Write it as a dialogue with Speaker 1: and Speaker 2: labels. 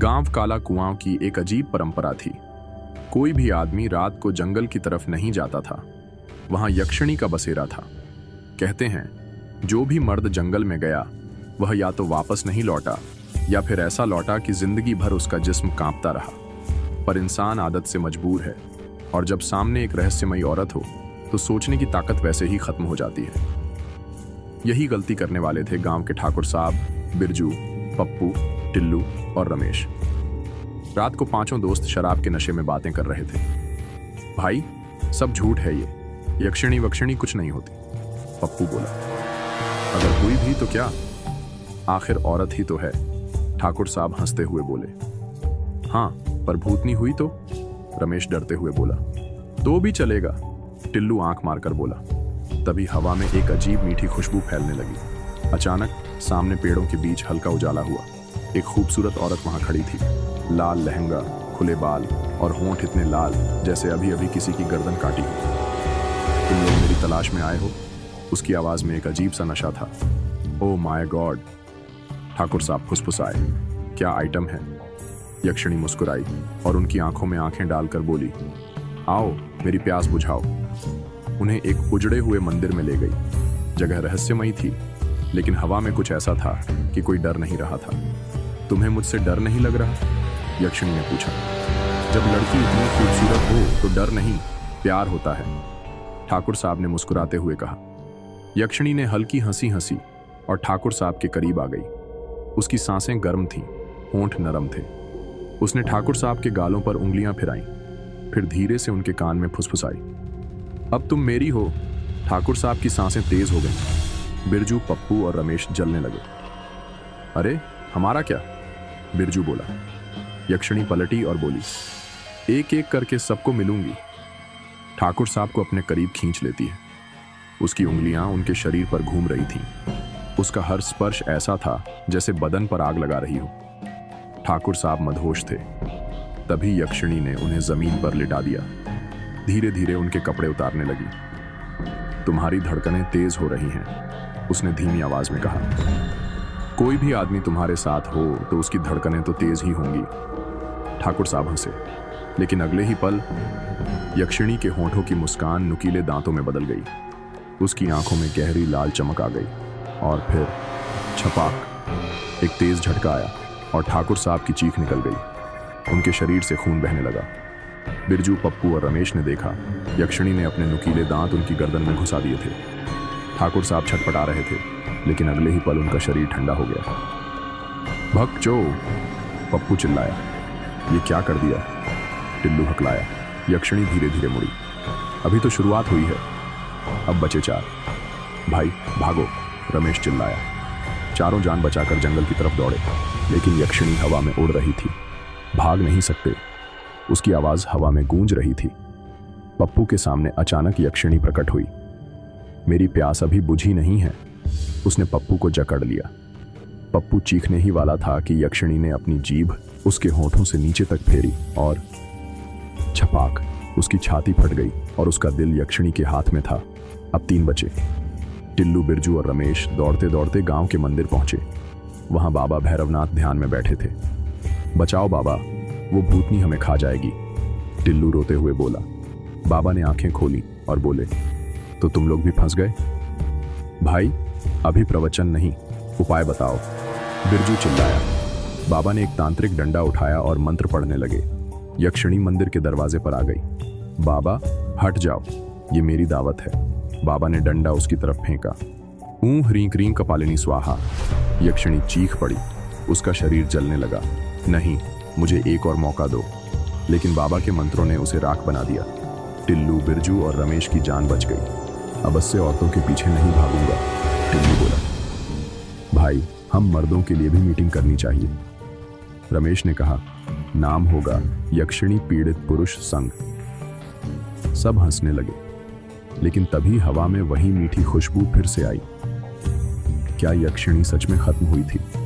Speaker 1: गांव काला कुआं की एक अजीब परंपरा थी। कोई भी आदमी रात को जंगल की तरफ नहीं जाता था। वहां यक्षिणी का बसेरा था। कहते हैं जो भी मर्द जंगल में गया वह या तो वापस नहीं लौटा या फिर ऐसा लौटा कि जिंदगी भर उसका जिस्म कांपता रहा। पर इंसान आदत से मजबूर है और जब सामने एक रहस्यमयी औरत हो तो सोचने की ताकत वैसे ही खत्म हो जाती है। यही गलती करने वाले थे गांव के ठाकुर साहब, बिरजू, पप्पू, टिल्लू और रमेश। रात को पांचों दोस्त शराब के नशे में बातें कर रहे थे। भाई सब झूठ है, ये यक्षिणी वक्षिणी कुछ नहीं होती, पप्पू बोला। अगर हुई भी तो क्या, आखिर औरत ही तो है, ठाकुर साहब हंसते हुए बोले। हाँ पर भूतनी हुई तो, रमेश डरते हुए बोला। तो भी चलेगा, टिल्लू आंख मारकर बोला। तभी हवा में एक अजीब मीठी खुशबू फैलने लगी। अचानक सामने पेड़ों के बीच हल्का उजाला हुआ। एक खूबसूरत औरत वहां खड़ी थी। लाल लहंगा, खुले बाल और होंठ इतने लाल जैसे अभी अभी किसी की गर्दन काटी हो। तुम लोग मेरी तलाश में आए हो? उसकी आवाज में एक अजीब सा नशा था। ओह माय गॉड, ठाकुर साहब फुसफुसाए। क्या आइटम है? यक्षिणी मुस्कुराई और उनकी आंखों में आंखें डालकर बोली, आओ मेरी प्यास बुझाओ। उन्हें एक उजड़े हुए मंदिर में ले गई। जगह रहस्यमयी थी लेकिन हवा में कुछ ऐसा था कि कोई डर नहीं रहा था। तुम्हें मुझसे डर नहीं लग रहा? यक्षिणी ने पूछा। जब लड़की इतनी खूबसूरत हो तो डर नहीं, प्यार होता है, ठाकुर साहब ने मुस्कुराते हुए कहा। यक्षिणी ने हल्की हंसी हंसी और ठाकुर साहब के करीब आ गई। उसकी सांसें गर्म थीं, होंठ नरम थे। उसने ठाकुर साहब के गालों पर उंगलियां फिराईं, फिर धीरे से उनके कान में फुसफुसाई। अब तुम मेरी हो। ठाकुर साहब की सांसें तेज हो गईं। बिरजू, पप्पू और रमेश जलने लगे। अरे हमारा क्या? बिरजू बोला। यक्षिणी पलटी और बोली, एक एक करके सबको मिलूंगी। ठाकुर साहब को अपने करीब खींच लेती है। उसकी उंगलियां उनके शरीर पर घूम रही थीं। उसका हर स्पर्श ऐसा था जैसे बदन पर आग लगा रही हो। ठाकुर साहब मदहोश थे। तभी यक्षिणी ने उन्हें जमीन पर लिटा दिया। धीरे धीरे उनके कपड़े उतारने लगी। तुम्हारी धड़कनें तेज हो रही हैं, उसने धीमी आवाज में कहा। कोई भी आदमी तुम्हारे साथ हो तो उसकी धड़कनें तो तेज ही होंगी। ठाकुर साहब हंसे, लेकिन अगले ही पल यक्षिणी के होंठों की मुस्कान नुकीले दांतों में बदल गई। उसकी आंखों में गहरी लाल चमक आ गई और फिर छपाक, एक तेज झटका आया और ठाकुर साहब की चीख निकल गई। उनके शरीर से खून बहने लगा। बिरजू, पप्पू और रमेश ने देखा यक्षिणी ने अपने नुकीले दांत उनकी गर्दन में घुसा दिए थे। ठाकुर साहब छटपटा रहे थे, लेकिन अगले ही पल उनका शरीर ठंडा हो गया। भक्चो, पप्पू चिल्लाया। ये क्या कर दिया? टिल्लू हकलाया। यक्षिणी धीरे धीरे मुड़ी। अभी तो शुरुआत हुई है, अब बचे चार। भाई भागो, रमेश चिल्लाया। चारों जान बचाकर जंगल की तरफ दौड़े, लेकिन यक्षिणी हवा में उड़ रही थी। भाग नहीं सकते, उसकी आवाज हवा में गूंज रही थी। पप्पू के सामने अचानक यक्षिणी प्रकट हुई। मेरी प्यास अभी बुझी नहीं है, उसने पप्पू को जकड़ लिया। पप्पू चीखने ही वाला था कि यक्षिणी ने अपनी जीभ उसके होठों से नीचे तक फेरी और छपाक, उसकी छाती फट गई और उसका दिल यक्षिणी के हाथ में था। अब तीन बचे। टिल्लू, बिरजू और रमेश दौड़ते दौड़ते गांव के मंदिर पहुंचे। वहां बाबा भैरवनाथ ध्यान में बैठे थे। बचाओ बाबा, वो भूतनी हमें खा जाएगी, टिल्लू रोते हुए बोला। बाबा ने आंखें खोली और बोले, तो तुम लोग भी फंस गए? भाई अभी प्रवचन नहीं, उपाय बताओ, बिरजू चिल्लाया। बाबा ने एक तांत्रिक डंडा उठाया और मंत्र पढ़ने लगे। यक्षिणी मंदिर के दरवाजे पर आ गई। बाबा हट जाओ, ये मेरी दावत है। बाबा ने डंडा उसकी तरफ फेंका। ऊं ह्रीं क्रीं कपालिनी स्वाहा। यक्षिणी चीख पड़ी, उसका शरीर जलने लगा। नहीं, मुझे एक और मौका दो। लेकिन बाबा के मंत्रों ने उसे राख बना दिया। टिल्लू, बिरजू और रमेश की जान बच गई। अब इससे औरतों के पीछे नहीं भागूंगा, टिल्लू बोला। भाई हम मर्दों के लिए भी मीटिंग करनी चाहिए, रमेश ने कहा। नाम होगा यक्षिणी पीड़ित पुरुष संघ। सब हंसने लगे, लेकिन तभी हवा में वही मीठी खुशबू फिर से आई। क्या यक्षिणी सच में खत्म हुई थी?